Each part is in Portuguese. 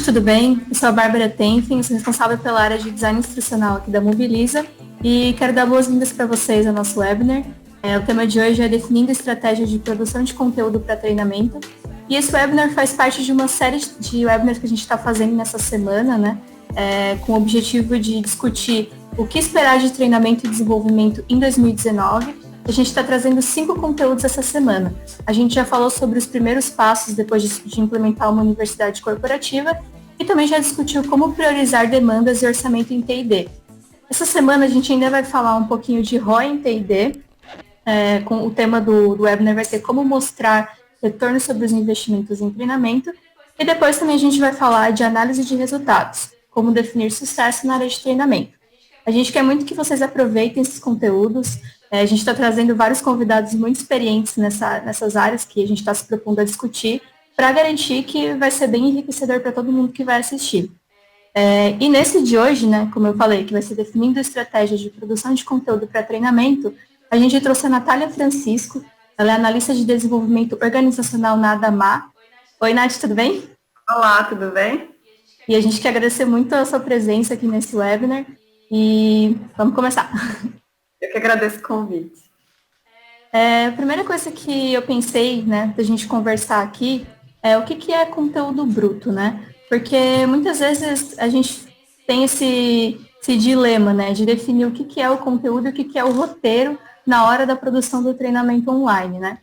tudo bem? Eu sou a Bárbara Tenfen, sou responsável pela área de design instrucional aqui da Mobiliza e quero dar boas-vindas para vocês ao nosso webinar. O tema de hoje é definindo estratégias de produção de conteúdo para treinamento. E esse webinar faz parte de uma série de webinars que a gente está fazendo nessa semana, né? Com o objetivo de discutir o que esperar de treinamento e desenvolvimento em 2019. A gente está trazendo 5 conteúdos essa semana. A gente já falou sobre os primeiros passos depois de implementar uma universidade corporativa e também já discutiu como priorizar demandas e orçamento em T&D. Essa semana a gente ainda vai falar um pouquinho de ROI em T&D, com o tema do webinar vai ser como mostrar retorno sobre os investimentos em treinamento, e depois também a gente vai falar de análise de resultados, como definir sucesso na área de treinamento. A gente quer muito que vocês aproveitem esses conteúdos. A gente está trazendo vários convidados muito experientes nessas áreas que a gente está se propondo a discutir, para garantir que vai ser bem enriquecedor para todo mundo que vai assistir. E nesse de hoje, né, como eu falei, que vai ser definindo estratégias de produção de conteúdo para treinamento, a gente trouxe a Natália Francisco, ela é analista de desenvolvimento organizacional na Adamar. Oi, Nath, tudo bem? Olá, tudo bem? E a gente quer agradecer muito a sua presença aqui nesse webinar e vamos começar. Eu que agradeço o convite. A primeira coisa que eu pensei, né, da gente conversar aqui é o que é conteúdo bruto, né? Porque muitas vezes a gente tem esse dilema, né, de definir o que é o conteúdo e o que é o roteiro na hora da produção do treinamento online, né?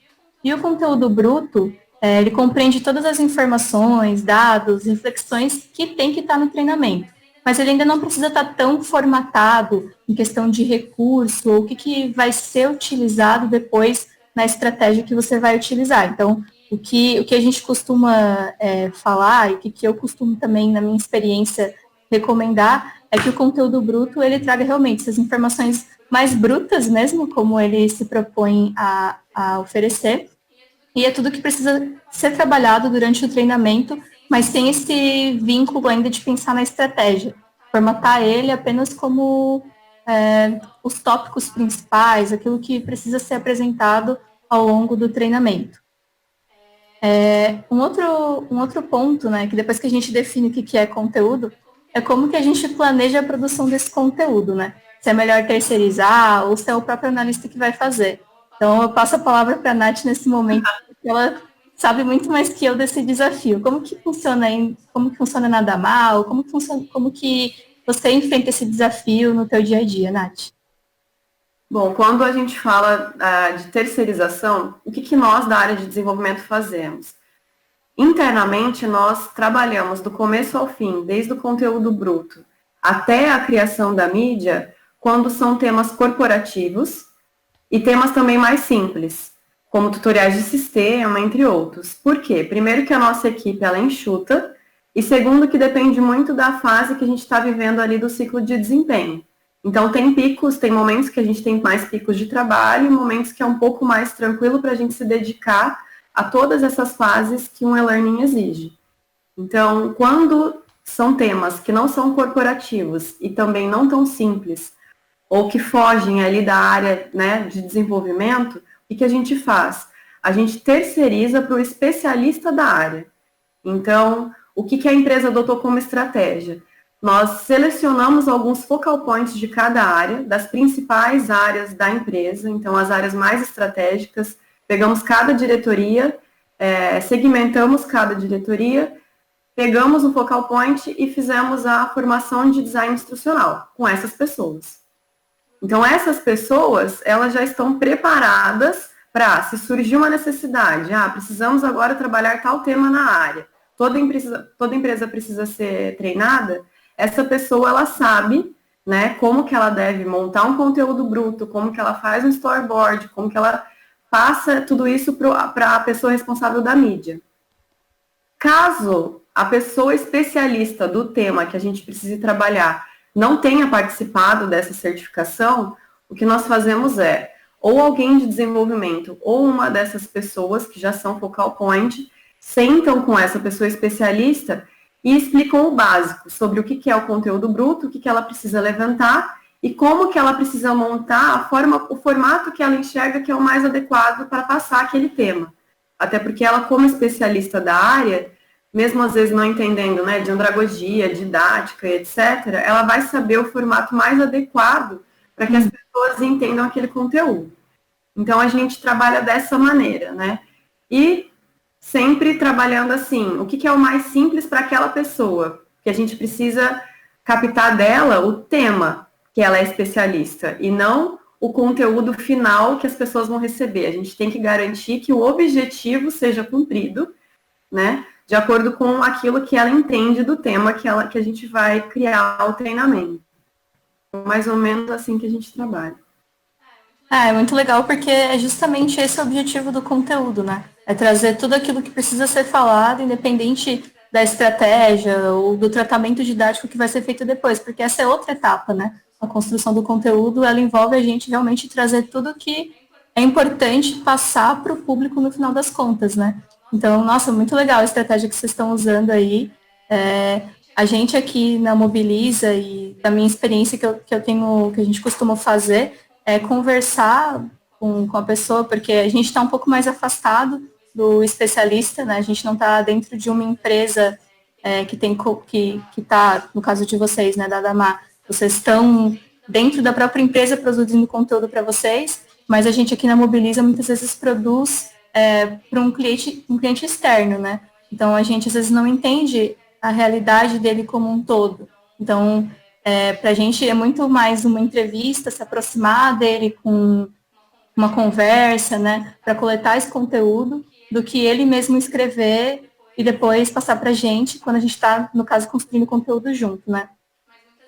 E o conteúdo bruto, ele compreende todas as informações, dados, reflexões que tem que estar no treinamento. Mas ele ainda não precisa estar tão formatado em questão de recurso, ou o que vai ser utilizado depois na estratégia que você vai utilizar. Então, o que a gente costuma falar, e o que eu costumo também, na minha experiência, recomendar, é que o conteúdo bruto, ele traga realmente essas informações mais brutas mesmo, como ele se propõe a oferecer, e é tudo que precisa ser trabalhado durante o treinamento, mas tem esse vínculo ainda de pensar na estratégia. Formatar ele apenas como os tópicos principais, aquilo que precisa ser apresentado ao longo do treinamento. Um outro ponto, né, que depois que a gente define o que é conteúdo, é como que a gente planeja a produção desse conteúdo, né? Se é melhor terceirizar ou se é o próprio analista que vai fazer. Então, eu passo a palavra para a Nath nesse momento, porque ela sabe muito mais que eu desse desafio. Como que funciona na Adamar? Como que você enfrenta esse desafio no teu dia a dia, Nath? Bom, quando a gente fala de terceirização, o que nós da área de desenvolvimento fazemos? Internamente, nós trabalhamos do começo ao fim, desde o conteúdo bruto até a criação da mídia, quando são temas corporativos e temas também mais simples, como tutoriais de sistema, entre outros. Por quê? Primeiro que a nossa equipe ela é enxuta, e segundo que depende muito da fase que a gente está vivendo ali do ciclo de desempenho. Então tem picos, tem momentos que a gente tem mais picos de trabalho, e momentos que é um pouco mais tranquilo para a gente se dedicar a todas essas fases que um e-learning exige. Então, quando são temas que não são corporativos e também não tão simples, ou que fogem ali da área, né, de desenvolvimento, o que a gente faz? A gente terceiriza para o especialista da área. Então, o que a empresa adotou como estratégia? Nós selecionamos alguns focal points de cada área, das principais áreas da empresa, então as áreas mais estratégicas, pegamos cada diretoria, segmentamos cada diretoria, pegamos um focal point e fizemos a formação de design instrucional com essas pessoas. Então, essas pessoas, elas já estão preparadas para, se surgir uma necessidade, precisamos agora trabalhar tal tema na área, toda empresa precisa ser treinada, essa pessoa, ela sabe, né, como que ela deve montar um conteúdo bruto, como que ela faz um storyboard, como que ela passa tudo isso para a pessoa responsável da mídia. Caso a pessoa especialista do tema que a gente precise trabalhar não tenha participado dessa certificação, o que nós fazemos é, ou alguém de desenvolvimento, ou uma dessas pessoas que já são focal point, sentam com essa pessoa especialista e explicam o básico sobre o que é o conteúdo bruto, o que ela precisa levantar e como que ela precisa montar o formato que ela enxerga que é o mais adequado para passar aquele tema. Até porque ela, como especialista da área, mesmo às vezes não entendendo, né, de andragogia, didática, etc., ela vai saber o formato mais adequado para que as pessoas entendam aquele conteúdo. Então, a gente trabalha dessa maneira, né? E sempre trabalhando assim, o que é o mais simples para aquela pessoa? Que a gente precisa captar dela o tema que ela é especialista, e não o conteúdo final que as pessoas vão receber. A gente tem que garantir que o objetivo seja cumprido, né? De acordo com aquilo que ela entende do tema que a gente vai criar o treinamento. Mais ou menos assim que a gente trabalha. É muito legal porque é justamente esse o objetivo do conteúdo, né? É trazer tudo aquilo que precisa ser falado, independente da estratégia ou do tratamento didático que vai ser feito depois, porque essa é outra etapa, né? A construção do conteúdo, ela envolve a gente realmente trazer tudo que é importante passar para o público no final das contas, né? Então, nossa, muito legal a estratégia que vocês estão usando aí. A gente aqui na Mobiliza e da minha experiência que eu tenho, que a gente costuma fazer, é conversar com a pessoa, porque a gente está um pouco mais afastado do especialista, né? A gente não está dentro de uma empresa que está, no caso de vocês, né, da Adamar, vocês estão dentro da própria empresa produzindo conteúdo para vocês, mas a gente aqui na Mobiliza muitas vezes produz para um cliente externo, né? Então a gente às vezes não entende a realidade dele como um todo. Então, para a gente é muito mais uma entrevista, se aproximar dele com uma conversa, né, para coletar esse conteúdo, do que ele mesmo escrever e depois passar para a gente, quando a gente está, no caso, construindo conteúdo junto, né.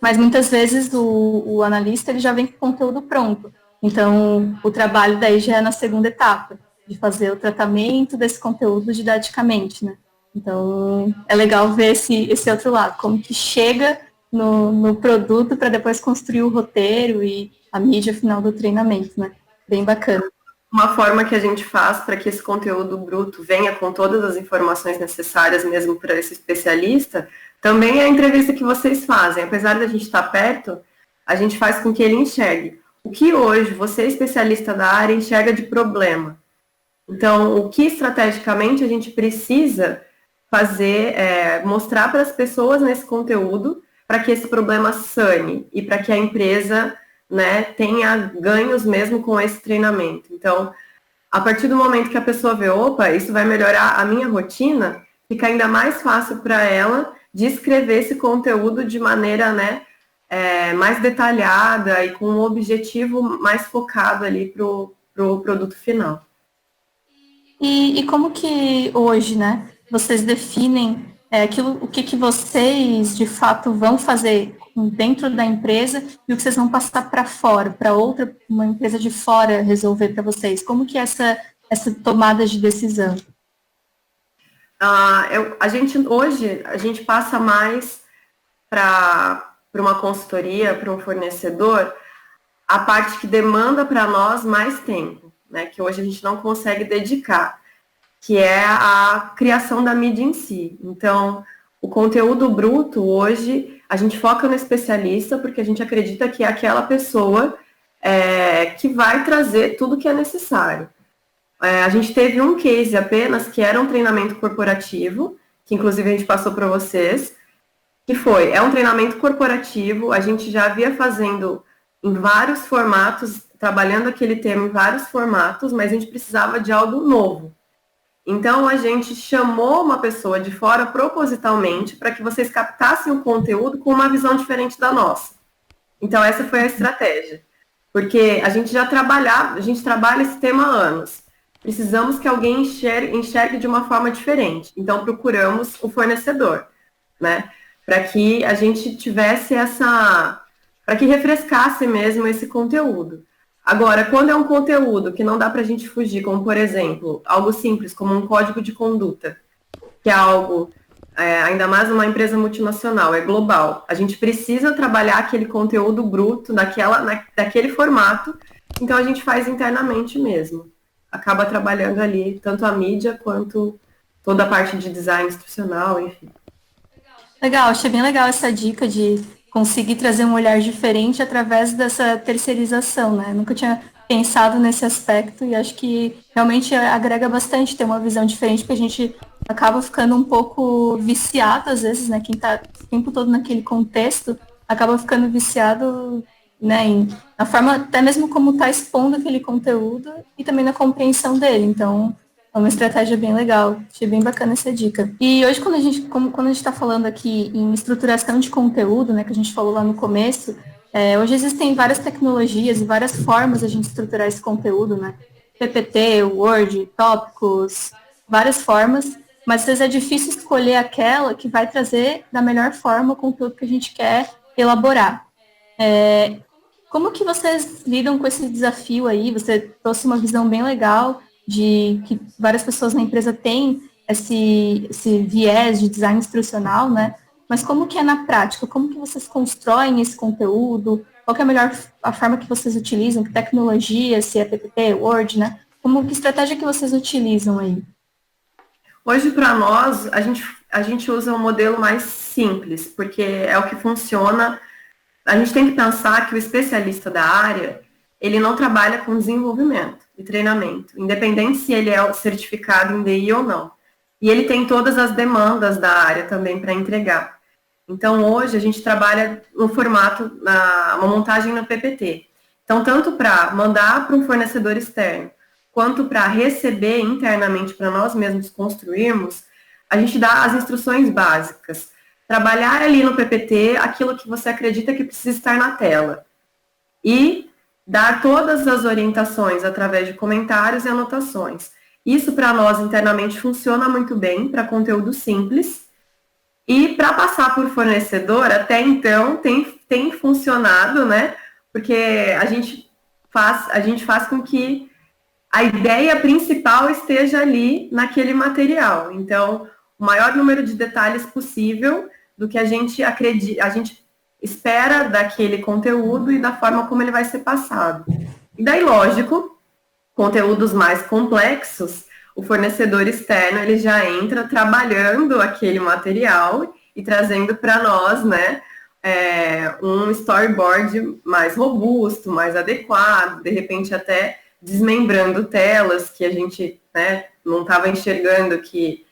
Mas muitas vezes o analista ele já vem com o conteúdo pronto. Então, o trabalho daí já é na segunda etapa, de fazer o tratamento desse conteúdo didaticamente, né. Então, é legal ver esse outro lado, como que chega no produto para depois construir o roteiro e a mídia final do treinamento, né? Bem bacana. Uma forma que a gente faz para que esse conteúdo bruto venha com todas as informações necessárias mesmo para esse especialista, também é a entrevista que vocês fazem. Apesar da gente estar perto, a gente faz com que ele enxergue o que hoje você, especialista da área, enxerga de problema. Então, o que estrategicamente a gente precisa fazer, mostrar para as pessoas nesse conteúdo para que esse problema sane e para que a empresa, né, tenha ganhos mesmo com esse treinamento. Então, a partir do momento que a pessoa vê, opa, isso vai melhorar a minha rotina, fica ainda mais fácil para ela de escrever esse conteúdo de maneira, né, mais detalhada e com um objetivo mais focado ali para o produto final. E como que hoje, né, vocês definem o que vocês de fato vão fazer dentro da empresa e o que vocês vão passar para fora, para uma empresa de fora resolver para vocês? Como que é essa tomada de decisão? Hoje a gente passa mais para uma consultoria, para um fornecedor, a parte que demanda para nós mais tempo, né, que hoje a gente não consegue dedicar, que é a criação da mídia em si. Então, o conteúdo bruto, hoje, a gente foca no especialista, porque a gente acredita que é aquela pessoa que vai trazer tudo que é necessário. A gente teve um case apenas, que era um treinamento corporativo, que inclusive a gente passou para vocês, que é um treinamento corporativo, a gente já havia fazendo em vários formatos, trabalhando aquele tema em vários formatos, mas a gente precisava de algo novo. Então, a gente chamou uma pessoa de fora propositalmente para que vocês captassem o conteúdo com uma visão diferente da nossa. Então, essa foi a estratégia. Porque a gente trabalha esse tema há anos. Precisamos que alguém enxergue de uma forma diferente. Então, procuramos o fornecedor, né? Para que a gente tivesse para que refrescasse mesmo esse conteúdo. Agora, quando é um conteúdo que não dá para a gente fugir, como, por exemplo, algo simples, como um código de conduta, que é algo, ainda mais uma empresa multinacional, é global, a gente precisa trabalhar aquele conteúdo bruto daquele formato, então a gente faz internamente mesmo. Acaba trabalhando ali tanto a mídia quanto toda a parte de design institucional, enfim. Legal, achei bem legal essa dica de conseguir trazer um olhar diferente através dessa terceirização, né? Nunca tinha pensado nesse aspecto e acho que realmente agrega bastante ter uma visão diferente, porque a gente acaba ficando um pouco viciado, às vezes, né? Quem está o tempo todo naquele contexto acaba ficando viciado, né, na forma, até mesmo como está expondo aquele conteúdo e também na compreensão dele. Então, é uma estratégia bem legal. Achei bem bacana essa dica. E hoje, quando a gente está falando aqui em estruturação de conteúdo, né, que a gente falou lá no começo, hoje existem várias tecnologias e várias formas de a gente estruturar esse conteúdo, né? PPT, Word, tópicos, várias formas, mas às vezes é difícil escolher aquela que vai trazer da melhor forma o conteúdo que a gente quer elaborar. Como que vocês lidam com esse desafio aí? Você trouxe uma visão bem legal de que várias pessoas na empresa têm esse viés de design instrucional, né? Mas como que é na prática? Como que vocês constroem esse conteúdo? Qual que é a forma que vocês utilizam? Que tecnologia, se é PPT, Word, né? Que estratégia que vocês utilizam aí? Hoje, para nós, a gente usa um modelo mais simples, porque é o que funciona. A gente tem que pensar que o especialista da área, ele não trabalha com desenvolvimento e treinamento, independente se ele é certificado em DI ou não. E ele tem todas as demandas da área também para entregar. Então, hoje, a gente trabalha no formato, uma montagem no PPT. Então, tanto para mandar para um fornecedor externo, quanto para receber internamente para nós mesmos construirmos, a gente dá as instruções básicas. Trabalhar ali no PPT aquilo que você acredita que precisa estar na tela. E dar todas as orientações através de comentários e anotações. Isso para nós internamente funciona muito bem para conteúdo simples. E para passar por fornecedor, até então tem funcionado, né? Porque a gente faz com que a ideia principal esteja ali naquele material. Então, o maior número de detalhes possível do que a gente acredita, a gente espera daquele conteúdo e da forma como ele vai ser passado. E daí, lógico, conteúdos mais complexos, o fornecedor externo ele já entra trabalhando aquele material e trazendo para nós, né, um storyboard mais robusto, mais adequado, de repente até desmembrando telas que a gente, né, não estava enxergando que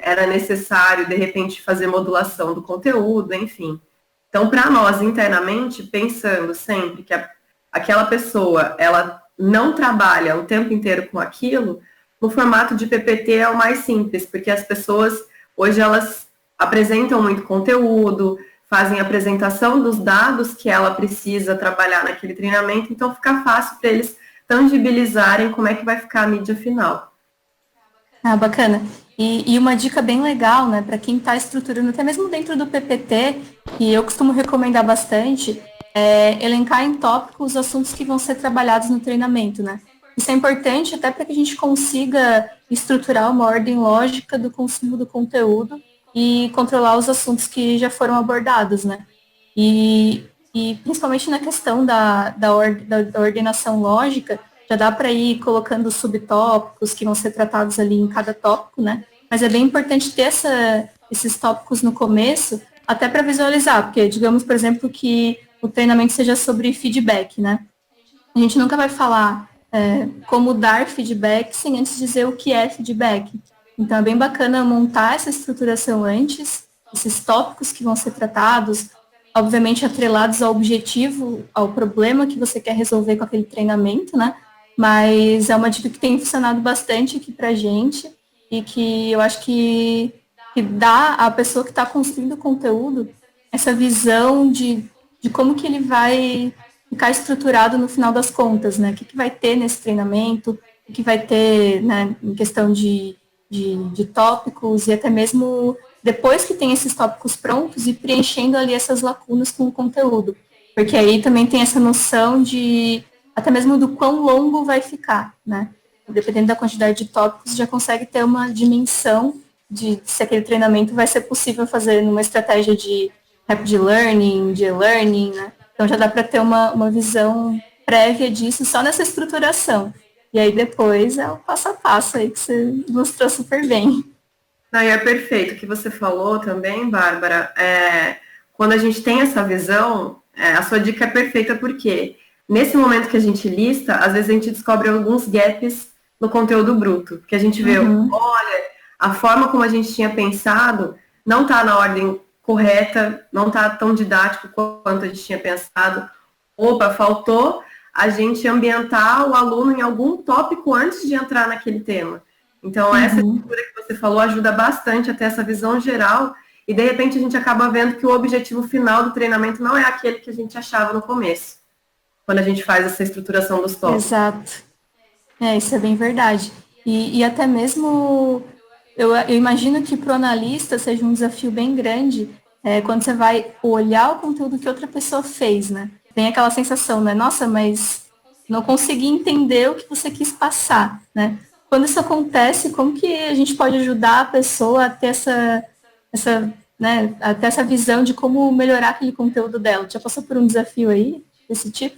era necessário, de repente, fazer modulação do conteúdo, enfim. Então, para nós, internamente, pensando sempre que aquela pessoa, ela não trabalha o tempo inteiro com aquilo, no formato de PPT é o mais simples, porque as pessoas, hoje, elas apresentam muito conteúdo, fazem a apresentação dos dados que ela precisa trabalhar naquele treinamento, então fica fácil para eles tangibilizarem como é que vai ficar a mídia final. Ah, bacana. E uma dica bem legal, né, para quem está estruturando, até mesmo dentro do PPT, que eu costumo recomendar bastante, é elencar em tópicos os assuntos que vão ser trabalhados no treinamento, né? Isso é importante até para que a gente consiga estruturar uma ordem lógica do consumo do conteúdo e controlar os assuntos que já foram abordados, né? E principalmente na questão da ordenação lógica, já dá para ir colocando subtópicos que vão ser tratados ali em cada tópico, né? Mas é bem importante ter esses tópicos no começo, até para visualizar, porque digamos, por exemplo, que o treinamento seja sobre feedback, né? A gente nunca vai falar como dar feedback sem antes dizer o que é feedback. Então é bem bacana montar essa estruturação antes, esses tópicos que vão ser tratados, obviamente atrelados ao objetivo, ao problema que você quer resolver com aquele treinamento, né? Mas é uma dica que tem funcionado bastante aqui pra gente e que eu acho que dá à pessoa que está construindo o conteúdo essa visão de como que ele vai ficar estruturado no final das contas, né? O que vai ter nesse treinamento, o que vai ter, né, em questão de tópicos e até mesmo depois que tem esses tópicos prontos e preenchendo ali essas lacunas com o conteúdo. Porque aí também tem essa noção de até mesmo do quão longo vai ficar, né? Dependendo da quantidade de tópicos, já consegue ter uma dimensão de se aquele treinamento vai ser possível fazer numa estratégia de rapid learning, de e-learning, né? Então já dá para ter uma visão prévia disso só nessa estruturação. E aí depois é o passo a passo aí que você mostrou super bem. Não, e é perfeito. O que você falou também, Bárbara, quando a gente tem essa visão, a sua dica é perfeita porque nesse momento que a gente lista, às vezes a gente descobre alguns gaps no conteúdo bruto, que a gente vê, olha, a forma como a gente tinha pensado não está na ordem correta, não está tão didático quanto a gente tinha pensado. Opa, faltou a gente ambientar o aluno em algum tópico antes de entrar naquele tema. Então, essa estrutura que você falou ajuda bastante a ter essa visão geral e, de repente, a gente acaba vendo que o objetivo final do treinamento não é aquele que a gente achava no começo, quando a gente faz essa estruturação dos tópicos. Exato. Isso é bem verdade. E até mesmo, eu imagino que para o analista seja um desafio bem grande quando você vai olhar o conteúdo que outra pessoa fez, né? Tem aquela sensação, né? Nossa, mas não consegui entender o que você quis passar, né? Quando isso acontece, como que a gente pode ajudar a pessoa a ter a ter essa visão de como melhorar aquele conteúdo dela? Já passou por um desafio aí, desse tipo?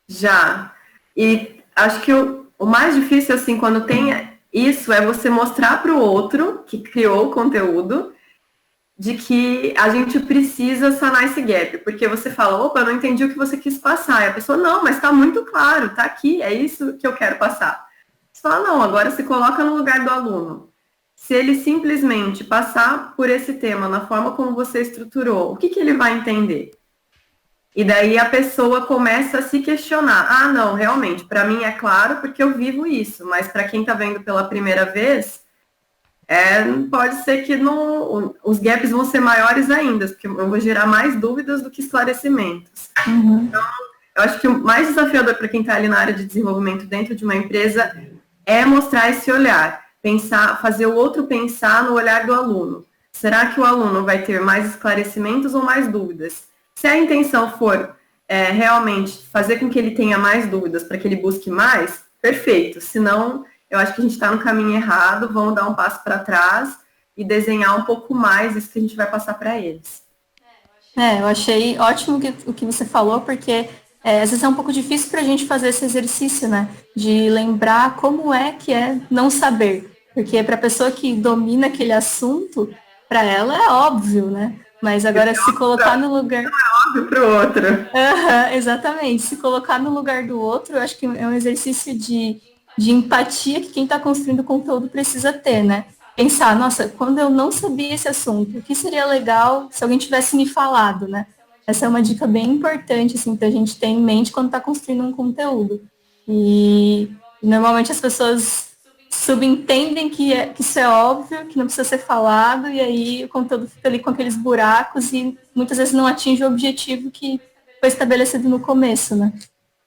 Já. E acho que o mais difícil, assim, quando tem isso, é você mostrar para o outro, que criou o conteúdo, de que a gente precisa sanar esse gap. Porque você fala, opa, eu não entendi o que você quis passar. E a pessoa, não, mas está muito claro, está aqui, é isso que eu quero passar. Você fala, não, agora se coloca no lugar do aluno. Se ele simplesmente passar por esse tema, na forma como você estruturou, o que ele vai entender? E daí a pessoa começa a se questionar. Ah, não, realmente, para mim é claro porque eu vivo isso, mas para quem está vendo pela primeira vez, pode ser que os gaps vão ser maiores ainda, porque eu vou gerar mais dúvidas do que esclarecimentos. Então, eu acho que o mais desafiador para quem está ali na área de desenvolvimento dentro de uma empresa é mostrar esse olhar, fazer o outro pensar no olhar do aluno. Será que o aluno vai ter mais esclarecimentos ou mais dúvidas? Se a intenção for realmente fazer com que ele tenha mais dúvidas para que ele busque mais, perfeito. Senão, eu acho que a gente está no caminho errado, vamos dar um passo para trás e desenhar um pouco mais isso que a gente vai passar para eles. Eu achei ótimo o que você falou, porque às vezes é um pouco difícil para a gente fazer esse exercício, né? De lembrar como é que é não saber. Porque para a pessoa que domina aquele assunto, para ela é óbvio, né? Mas agora se colocar no lugar... Não é óbvio para o outro. Exatamente. Se colocar no lugar do outro, eu acho que é um exercício de empatia que quem está construindo o conteúdo precisa ter, né? Pensar, nossa, quando eu não sabia esse assunto, o que seria legal se alguém tivesse me falado, né? Essa é uma dica bem importante, assim, para a gente ter em mente quando está construindo um conteúdo. E normalmente as pessoas subentendem que isso é óbvio, que não precisa ser falado, e aí o conteúdo fica ali com aqueles buracos e muitas vezes não atinge o objetivo que foi estabelecido no começo, né?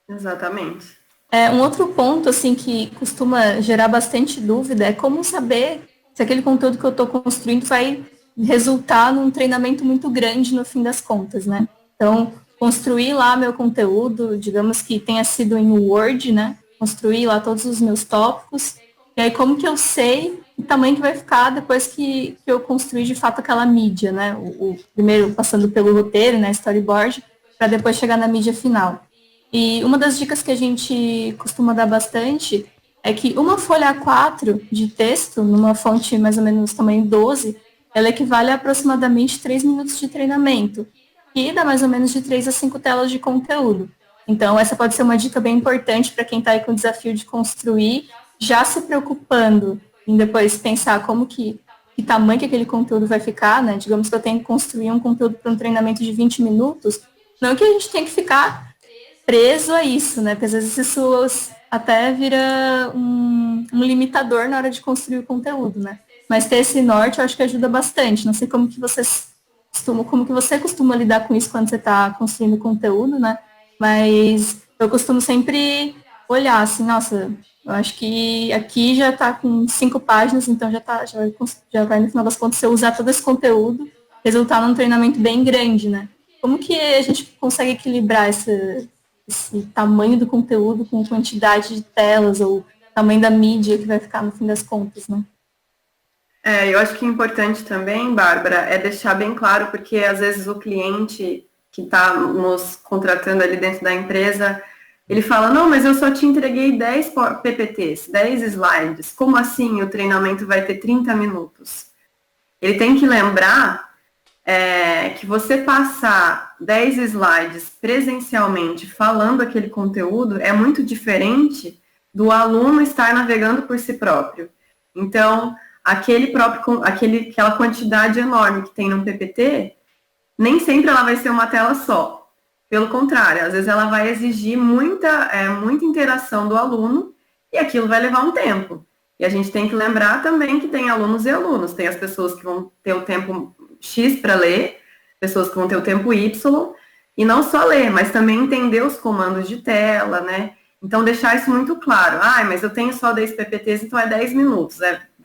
Exatamente. Um outro ponto, assim, que costuma gerar bastante dúvida é como saber se aquele conteúdo que eu estou construindo vai resultar num treinamento muito grande no fim das contas, né? Então, construir lá meu conteúdo, digamos que tenha sido em Word, né? Construir lá todos os meus tópicos. E aí, como que eu sei o tamanho que vai ficar depois que eu construir de fato aquela mídia, né? O primeiro passando pelo roteiro, né? Storyboard, para depois chegar na mídia final. E uma das dicas que a gente costuma dar bastante é que uma folha A4 de texto, numa fonte mais ou menos tamanho 12, ela equivale a aproximadamente 3 minutos de treinamento, que dá mais ou menos de 3 a 5 telas de conteúdo. Então, essa pode ser uma dica bem importante para quem está aí com o desafio de construir, já se preocupando em depois pensar que tamanho que aquele conteúdo vai ficar, né? Digamos que eu tenho que construir um conteúdo para um treinamento de 20 minutos, não que a gente tem que ficar preso a isso, né? Porque às vezes isso até vira um limitador na hora de construir o conteúdo, né? Mas ter esse norte eu acho que ajuda bastante. Não sei como que você costuma lidar com isso quando você está construindo conteúdo, né? Mas eu costumo sempre olhar assim, nossa, eu acho que aqui já está com 5 páginas, então já vai no final das contas, se eu usar todo esse conteúdo, resultar num treinamento bem grande, né? Como que a gente consegue equilibrar esse tamanho do conteúdo com quantidade de telas ou tamanho da mídia que vai ficar no fim das contas, né? Eu acho que é importante também, Bárbara, é deixar bem claro, porque às vezes o cliente que está nos contratando ali dentro da empresa, ele fala, não, mas eu só te entreguei 10 PPTs, 10 slides, como assim o treinamento vai ter 30 minutos? Ele tem que lembrar que você passar 10 slides presencialmente falando aquele conteúdo é muito diferente do aluno estar navegando por si próprio. Então, aquela quantidade enorme que tem no PPT, nem sempre ela vai ser uma tela só. Pelo contrário, às vezes ela vai exigir muita interação do aluno e aquilo vai levar um tempo. E a gente tem que lembrar também que tem alunos e alunos. Tem as pessoas que vão ter o tempo X para ler, pessoas que vão ter o tempo Y, e não só ler, mas também entender os comandos de tela, né? Então, deixar isso muito claro. Mas eu tenho só 10 PPTs, então é 10 minutos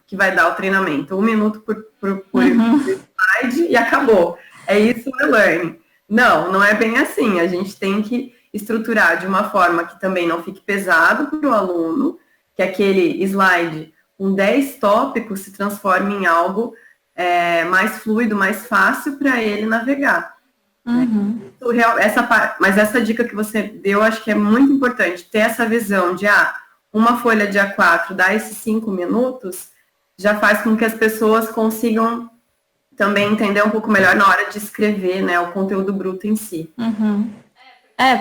que vai dar o treinamento. 1 minuto por slide e acabou. É isso o e-learning. Não é bem assim. A gente tem que estruturar de uma forma que também não fique pesado para o aluno, que aquele slide com 10 tópicos se transforme em algo mais fluido, mais fácil para ele navegar. Uhum. Mas essa dica que você deu, acho que é muito importante, ter essa visão de uma folha de A4 dá esses 5 minutos, já faz com que as pessoas consigam também entender um pouco melhor na hora de escrever, né, o conteúdo bruto em si. Uhum.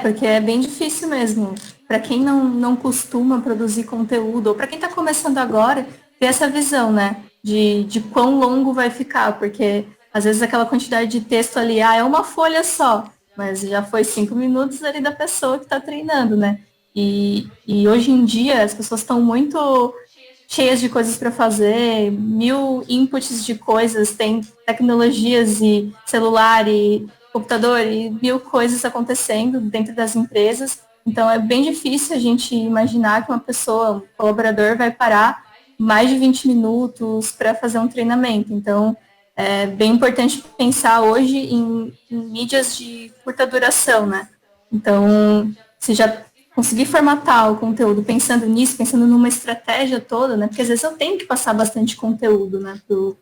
Porque é bem difícil mesmo. Para quem não costuma produzir conteúdo, ou para quem está começando agora, ter essa visão, né, de quão longo vai ficar, porque às vezes aquela quantidade de texto ali, é uma folha só, mas já foi 5 minutos ali da pessoa que está treinando, né? E hoje em dia as pessoas estão muito cheias de coisas para fazer, 1000 inputs de coisas, tem tecnologias e celular e computador e 1000 coisas acontecendo dentro das empresas. Então é bem difícil a gente imaginar que uma pessoa, um colaborador, vai parar mais de 20 minutos para fazer um treinamento. Então é bem importante pensar hoje em mídias de curta duração, né? Então, se já conseguir formatar o conteúdo pensando nisso, pensando numa estratégia toda, né? Porque às vezes eu tenho que passar bastante conteúdo, né, pro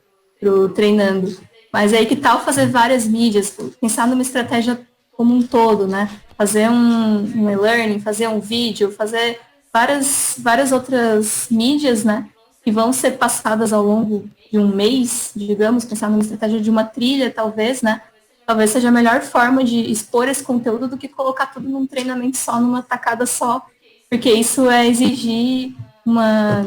treinando. Mas aí que tal fazer várias mídias, pensar numa estratégia como um todo, né? Fazer um e-learning, fazer um vídeo, fazer várias outras mídias, né? Que vão ser passadas ao longo de um mês, digamos, pensar numa estratégia de uma trilha, talvez, né? Talvez seja a melhor forma de expor esse conteúdo do que colocar tudo num treinamento só, numa tacada só, porque isso é exigir uma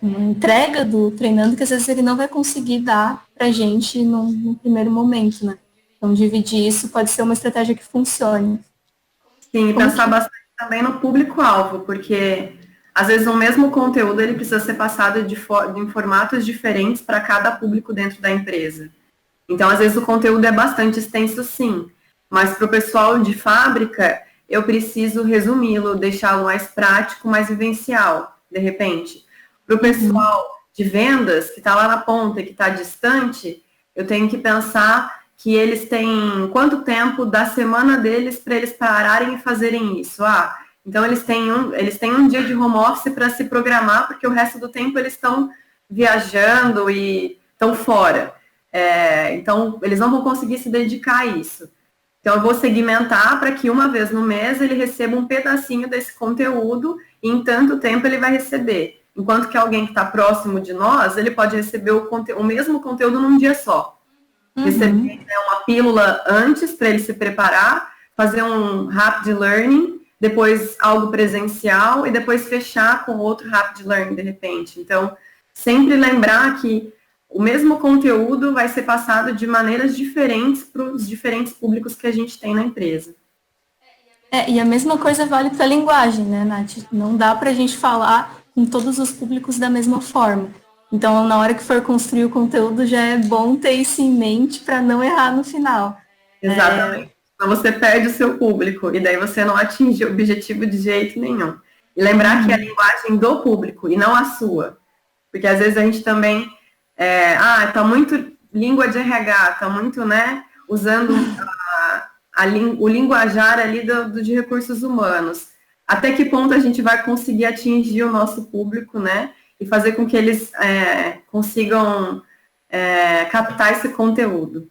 entrega do treinando que às vezes ele não vai conseguir dar pra gente no primeiro momento, né? Então, dividir isso pode ser uma estratégia que funcione. Sim, e pensar bastante também no público-alvo, porque às vezes o mesmo conteúdo ele precisa ser passado em formatos diferentes para cada público dentro da empresa. Então, às vezes o conteúdo é bastante extenso, sim, mas para o pessoal de fábrica, eu preciso resumi-lo, deixá-lo mais prático, mais vivencial, de repente. Para o pessoal de vendas, que está lá na ponta e que está distante, eu tenho que pensar que eles têm quanto tempo da semana deles para eles pararem e fazerem isso. Então eles têm um dia de home office para se programar, porque o resto do tempo eles estão viajando e estão fora. Então eles não vão conseguir se dedicar a isso. Então eu vou segmentar para que uma vez no mês ele receba um pedacinho desse conteúdo e em tanto tempo ele vai receber. Enquanto que alguém que está próximo de nós, ele pode receber o mesmo conteúdo num dia só. Receber uma pílula antes para ele se preparar, fazer um rapid learning, depois algo presencial e depois fechar com outro rapid learning de repente. Então, sempre lembrar que o mesmo conteúdo vai ser passado de maneiras diferentes para os diferentes públicos que a gente tem na empresa. E a mesma coisa vale para a linguagem, né, Nath? Não dá para a gente falar com todos os públicos da mesma forma. Então, na hora que for construir o conteúdo, já é bom ter isso em mente para não errar no final. Exatamente. Então, você perde o seu público e daí você não atinge o objetivo de jeito nenhum. E lembrar que é a linguagem do público e não a sua. Porque às vezes a gente também tá muito língua de RH, tá muito, né, usando o linguajar ali de recursos humanos. Até que ponto a gente vai conseguir atingir o nosso público, né, e fazer com que eles consigam captar esse conteúdo.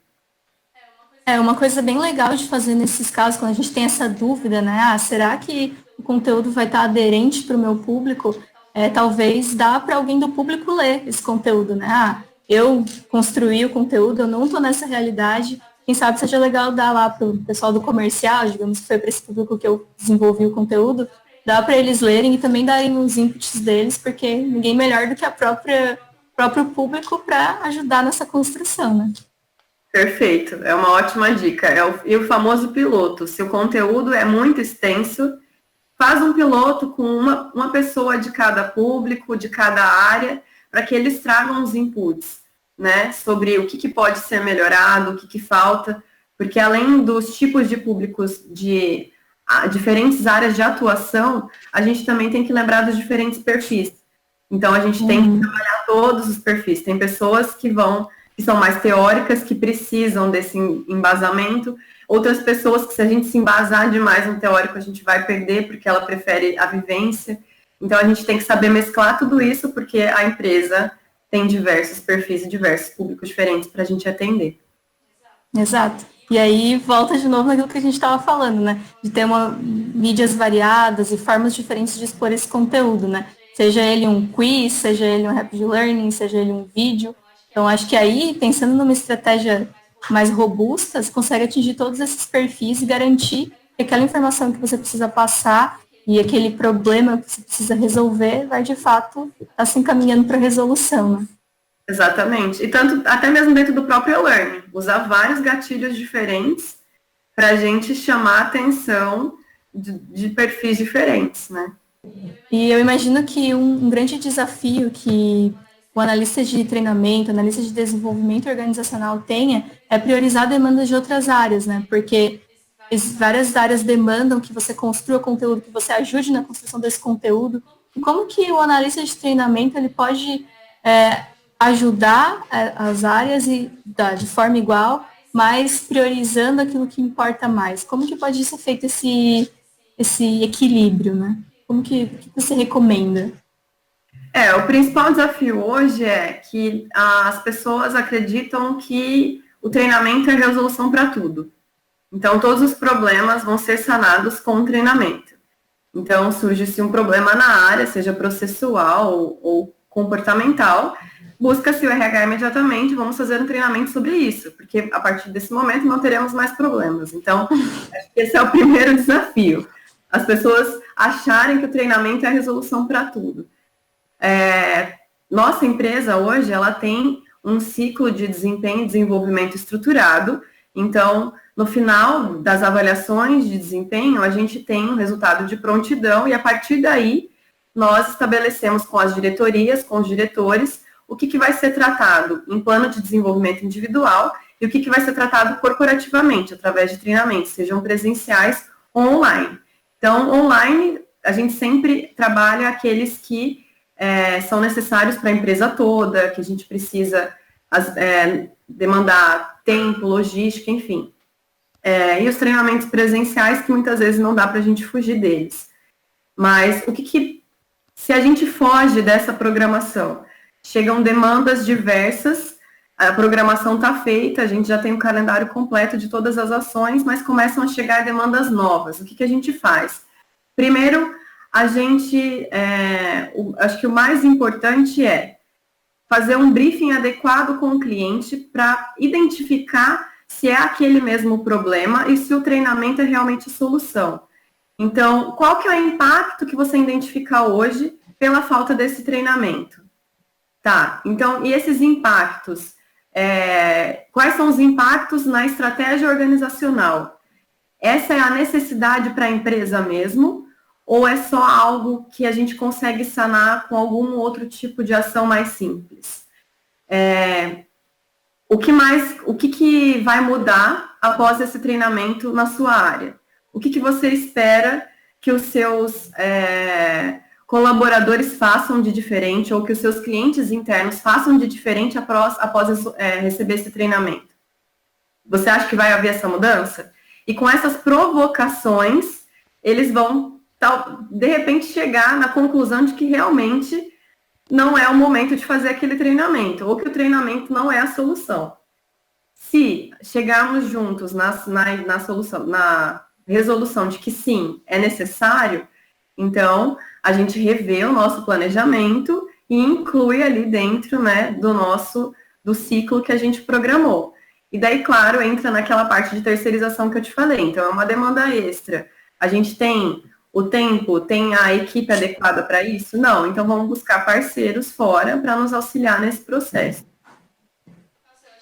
Uma coisa bem legal de fazer nesses casos, quando a gente tem essa dúvida, né, será que o conteúdo vai estar aderente para o meu público? Talvez dá para alguém do público ler esse conteúdo, né? Eu construí o conteúdo, eu não estou nessa realidade, quem sabe seja legal dar lá para o pessoal do comercial, digamos que foi para esse público que eu desenvolvi o conteúdo, dá para eles lerem e também darem os inputs deles, porque ninguém melhor do que próprio público para ajudar nessa construção, né? Perfeito, é uma ótima dica. E o famoso piloto, se o conteúdo é muito extenso, faz um piloto com uma pessoa de cada público, de cada área, para que eles tragam os inputs, né, sobre o que pode ser melhorado, o que falta, porque além dos tipos de públicos de diferentes áreas de atuação, a gente também tem que lembrar dos diferentes perfis. Então, a gente tem que trabalhar todos os perfis. Tem pessoas que são mais teóricas, que precisam desse embasamento. Outras pessoas que, se a gente se embasar demais no teórico, a gente vai perder, porque ela prefere a vivência. Então, a gente tem que saber mesclar tudo isso, porque a empresa tem diversos perfis e diversos públicos diferentes para a gente atender. Exato. E aí, volta de novo naquilo que a gente estava falando, né? De ter mídias variadas e formas diferentes de expor esse conteúdo, né? Seja ele um quiz, seja ele um rapid learning, seja ele um vídeo. Então, acho que aí, pensando numa estratégia mais robusta, você consegue atingir todos esses perfis e garantir que aquela informação que você precisa passar e aquele problema que você precisa resolver vai, de fato, estar se encaminhando para a resolução, né? Exatamente. E tanto, até mesmo dentro do próprio e-learning, usar vários gatilhos diferentes para a gente chamar a atenção de perfis diferentes, né? E eu imagino que um grande desafio que o analista de treinamento, analista de desenvolvimento organizacional tenha é priorizar demandas de outras áreas, né? Porque várias áreas demandam que você construa conteúdo, que você ajude na construção desse conteúdo. E como que o analista de treinamento ele pode ajudar as áreas de forma igual, mas priorizando aquilo que importa mais? Como que pode ser feito esse equilíbrio, né? Como que você recomenda? O principal desafio hoje é que as pessoas acreditam que o treinamento é a resolução para tudo. Então, todos os problemas vão ser sanados com o treinamento. Então, surge-se um problema na área, seja processual ou comportamental, busca-se o RH imediatamente, vamos fazer um treinamento sobre isso, porque a partir desse momento não teremos mais problemas. Então, acho que esse é o primeiro desafio. As pessoas acharem que o treinamento é a resolução para tudo. Nossa empresa hoje, ela tem um ciclo de desempenho e desenvolvimento estruturado. Então, no final das avaliações de desempenho, a gente tem um resultado de prontidão e, a partir daí, nós estabelecemos com as diretorias, com os diretores, o que vai ser tratado em plano de desenvolvimento individual e o que vai ser tratado corporativamente, através de treinamentos, sejam presenciais ou online. Então, online, a gente sempre trabalha aqueles que são necessários para a empresa toda, que a gente precisa demandar tempo, logística, enfim. E os treinamentos presenciais, que muitas vezes não dá para a gente fugir deles. Mas se a gente foge dessa programação, chegam demandas diversas, a programação está feita, a gente já tem o calendário completo de todas as ações, mas começam a chegar demandas novas. O que a gente faz? Primeiro, a gente, acho que o mais importante é fazer um briefing adequado com o cliente para identificar se é aquele mesmo problema e se o treinamento é realmente a solução. Então, qual que é o impacto que você identifica hoje pela falta desse treinamento? Tá, então, e esses impactos? Quais são os impactos na estratégia organizacional? Essa é a necessidade para a empresa mesmo? Ou é só algo que a gente consegue sanar com algum outro tipo de ação mais simples? O que vai mudar após esse treinamento na sua área? O que você espera que os seus colaboradores façam de diferente ou que os seus clientes internos façam de diferente após receber esse treinamento? Você acha que vai haver essa mudança? E com essas provocações, eles vão, de repente, chegar na conclusão de que realmente não é o momento de fazer aquele treinamento, ou que o treinamento não é a solução. Se chegarmos juntos na solução, na resolução de que sim, é necessário, então a gente revê o nosso planejamento e inclui ali dentro, né, do ciclo que a gente programou. E daí, claro, entra naquela parte de terceirização que eu te falei. Então, é uma demanda extra. A gente tem o tempo? Tem a equipe adequada para isso? Não, então vamos buscar parceiros fora para nos auxiliar nesse processo.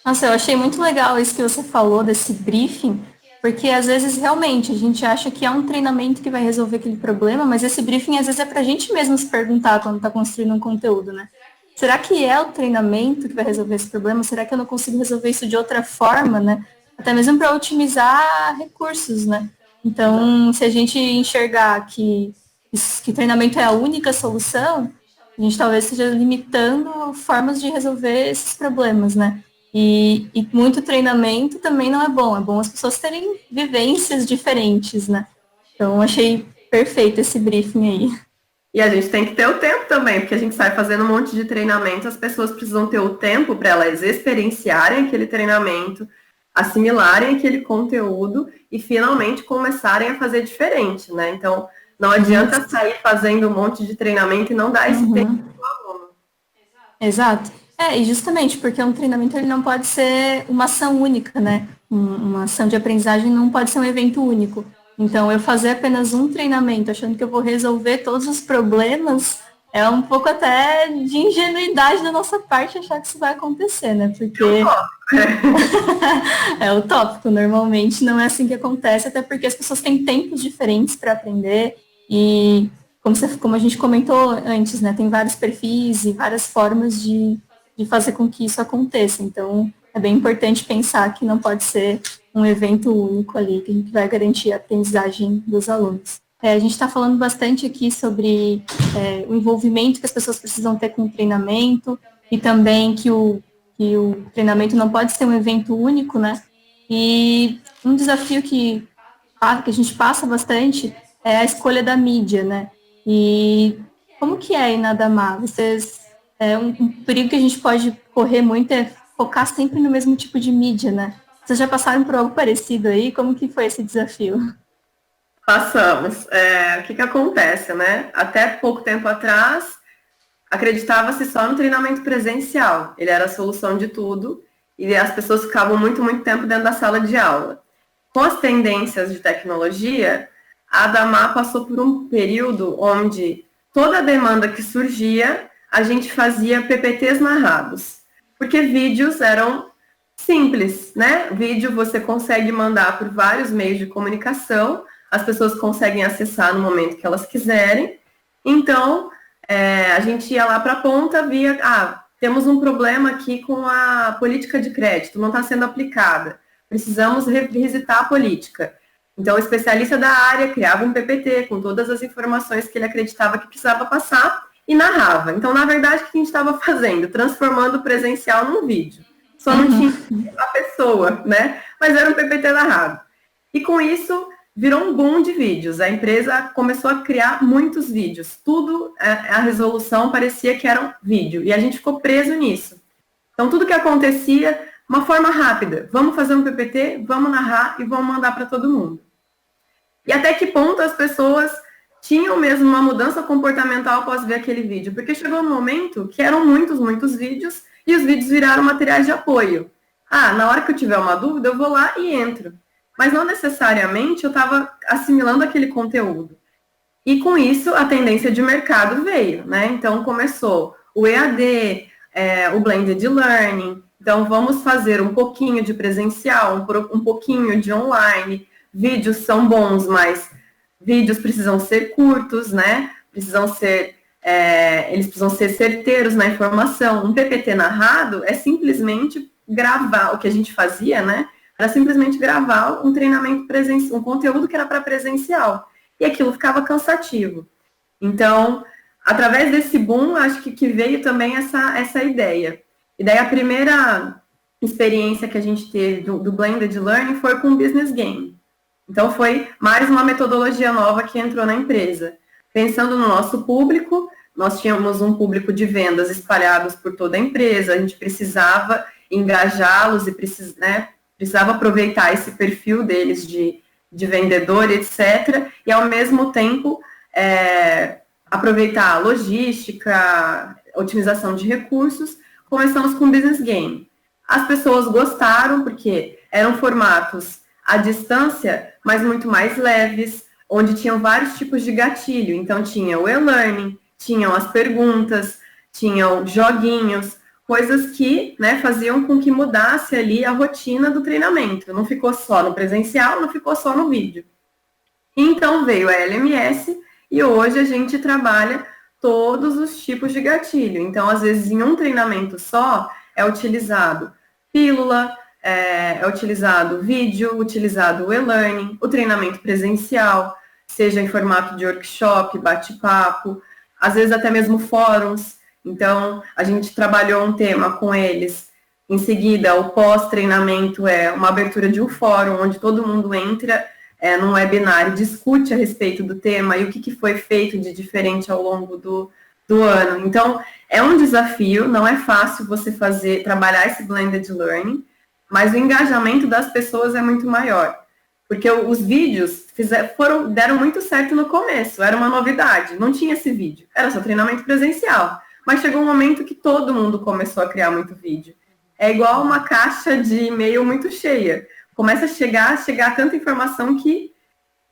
Nossa, eu achei muito legal isso que você falou desse briefing, porque às vezes realmente a gente acha que é um treinamento que vai resolver aquele problema, mas esse briefing às vezes é para a gente mesmo se perguntar quando está construindo um conteúdo, né? Será que é o treinamento que vai resolver esse problema? Será que eu não consigo resolver isso de outra forma, né? Até mesmo para otimizar recursos, né? Então, se a gente enxergar que treinamento é a única solução, a gente talvez esteja limitando formas de resolver esses problemas, né? E muito treinamento também não é bom as pessoas terem vivências diferentes, né? Então, achei perfeito esse briefing aí. E a gente tem que ter o tempo também, porque a gente sai fazendo um monte de treinamento, as pessoas precisam ter o tempo para elas experienciarem aquele treinamento, assimilarem aquele conteúdo e finalmente começarem a fazer diferente, né? Então, não adianta sair fazendo um monte de treinamento e não dar esse tempo para o aluno. Exato. E justamente porque um treinamento ele não pode ser uma ação única, né? Uma ação de aprendizagem não pode ser um evento único. Então, eu fazer apenas um treinamento achando que eu vou resolver todos os problemas é um pouco até de ingenuidade da nossa parte achar que isso vai acontecer, né? Porque é utópico, normalmente não é assim que acontece, até porque as pessoas têm tempos diferentes para aprender e como a gente comentou antes, né? Tem vários perfis e várias formas de fazer com que isso aconteça. Então, é bem importante pensar que não pode ser um evento único ali, que vai garantir a aprendizagem dos alunos. A gente está falando bastante aqui sobre o envolvimento que as pessoas precisam ter com o treinamento e também que o treinamento não pode ser um evento único, né? E um desafio que a gente passa bastante é a escolha da mídia, né? E como que é aí na Adamar? Um perigo que a gente pode correr muito é focar sempre no mesmo tipo de mídia, né? Vocês já passaram por algo parecido aí? Como que foi esse desafio? Passamos. O que acontece, né? Até pouco tempo atrás, acreditava-se só no treinamento presencial. Ele era a solução de tudo e as pessoas ficavam muito, muito tempo dentro da sala de aula. Com as tendências de tecnologia, a Adamar passou por um período onde toda a demanda que surgia, a gente fazia PPTs narrados, porque vídeos eram simples, né? Vídeo você consegue mandar por vários meios de comunicação, as pessoas conseguem acessar no momento que elas quiserem. Então, a gente ia lá para a ponta, via, temos um problema aqui com a política de crédito, não está sendo aplicada, precisamos revisitar a política. Então, o especialista da área criava um PPT com todas as informações que ele acreditava que precisava passar e narrava. Então, na verdade, o que a gente estava fazendo? Transformando o presencial num vídeo. Só não tinha a pessoa, né? Mas era um PPT narrado. E com isso, virou um boom de vídeos. A empresa começou a criar muitos vídeos. Tudo, a resolução parecia que era um vídeo. E a gente ficou preso nisso. Então, tudo que acontecia, uma forma rápida. Vamos fazer um PPT, vamos narrar e vamos mandar para todo mundo. E até que ponto as pessoas tinham mesmo uma mudança comportamental após ver aquele vídeo? Porque chegou um momento que eram muitos, muitos vídeos e os vídeos viraram materiais de apoio. Na hora que eu tiver uma dúvida, eu vou lá e entro. Mas não necessariamente eu estava assimilando aquele conteúdo. E com isso, a tendência de mercado veio, né? Então, começou o EAD, o Blended Learning. Então, vamos fazer um pouquinho de presencial, um pouquinho de online. Vídeos são bons, mas vídeos precisam ser curtos, né? Eles precisam ser certeiros na informação. Um PPT narrado é simplesmente gravar, o que a gente fazia, né? Era simplesmente gravar um treinamento presencial, um conteúdo que era para presencial. E aquilo ficava cansativo. Então, através desse boom, acho que veio também essa ideia. E daí a primeira experiência que a gente teve do Blended Learning foi com o Business Game. Então, foi mais uma metodologia nova que entrou na empresa. Pensando no nosso público, nós tínhamos um público de vendas espalhados por toda a empresa, a gente precisava engajá-los e precisava aproveitar esse perfil deles de vendedor, etc. E, ao mesmo tempo, aproveitar a logística, otimização de recursos. Começamos com o Business Game. As pessoas gostaram porque eram formatos à distância, mas muito mais leves. onde tinham vários tipos de gatilho. Então, tinha o e-learning, tinham as perguntas, tinham joguinhos, coisas que, né, faziam com que mudasse ali a rotina do treinamento. Não ficou só no presencial, não ficou só no vídeo. Então, veio a LMS e hoje a gente trabalha todos os tipos de gatilho. Então, às vezes, em um treinamento só, é utilizado pílula, é utilizado vídeo, utilizado o e-learning, o treinamento presencial, seja em formato de workshop, bate-papo, às vezes até mesmo fóruns. Então, a gente trabalhou um tema com eles. Em seguida, o pós-treinamento é uma abertura de um fórum, onde todo mundo entra num webinar e discute a respeito do tema e o que foi feito de diferente ao longo do ano. Então, é um desafio, não é fácil você trabalhar esse blended learning, mas o engajamento das pessoas é muito maior. Porque os vídeos deram muito certo no começo, era uma novidade, não tinha esse vídeo, era só treinamento presencial. Mas chegou um momento que todo mundo começou a criar muito vídeo. É igual uma caixa de e-mail muito cheia. Começa a chegar tanta informação que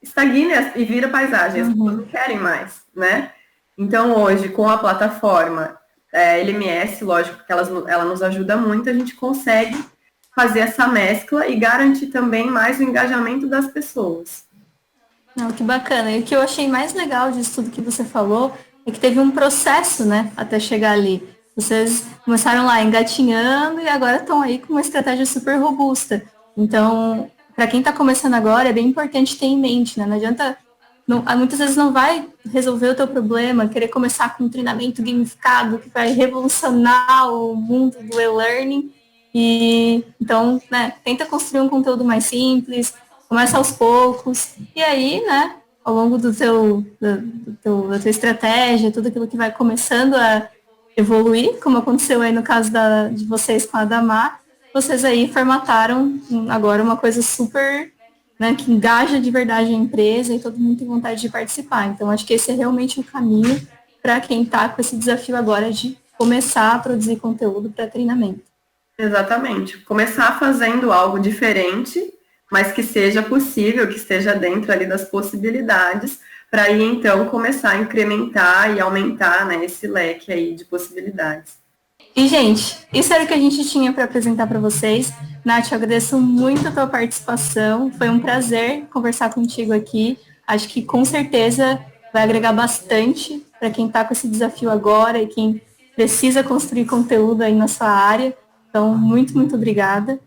estagna e vira paisagem, as pessoas não querem mais, né? Então, hoje, com a plataforma LMS, lógico que ela nos ajuda muito, a gente consegue fazer essa mescla e garantir também mais o engajamento das pessoas. Não, que bacana. E o que eu achei mais legal disso tudo que você falou é que teve um processo, né, até chegar ali. Vocês começaram lá engatinhando e agora estão aí com uma estratégia super robusta. Então, para quem está começando agora, é bem importante ter em mente, né? Não adianta, muitas vezes não vai resolver o teu problema, querer começar com um treinamento gamificado que vai revolucionar o mundo do e-learning. E então, né, tenta construir um conteúdo mais simples, começa aos poucos, e aí, né, ao longo da tua estratégia, tudo aquilo que vai começando a evoluir, como aconteceu aí no caso de vocês com a Damar, vocês aí formataram agora uma coisa super, né, que engaja de verdade a empresa e todo mundo tem vontade de participar. Então, acho que esse é realmente o caminho para quem está com esse desafio agora de começar a produzir conteúdo para treinamento. Exatamente. Começar fazendo algo diferente, mas que seja possível, que esteja dentro ali das possibilidades, para aí, então, começar a incrementar e aumentar, né, esse leque aí de possibilidades. E, gente, isso era o que a gente tinha para apresentar para vocês. Nath, eu agradeço muito a tua participação. Foi um prazer conversar contigo aqui. Acho que, com certeza, vai agregar bastante para quem está com esse desafio agora e quem precisa construir conteúdo aí na sua área. Então, muito, muito obrigada.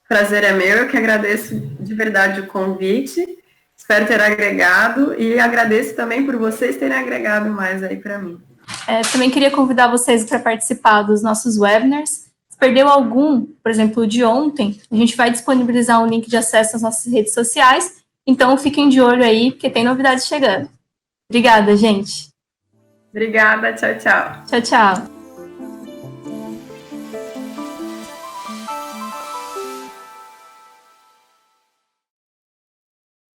Prazer é meu, eu que agradeço de verdade o convite. Espero ter agregado e agradeço também por vocês terem agregado mais aí para mim. Também queria convidar vocês para participar dos nossos webinars. Se perdeu algum, por exemplo, o de ontem, a gente vai disponibilizar um link de acesso às nossas redes sociais. Então, fiquem de olho aí, porque tem novidades chegando. Obrigada, gente. Obrigada, tchau, tchau. Tchau, tchau.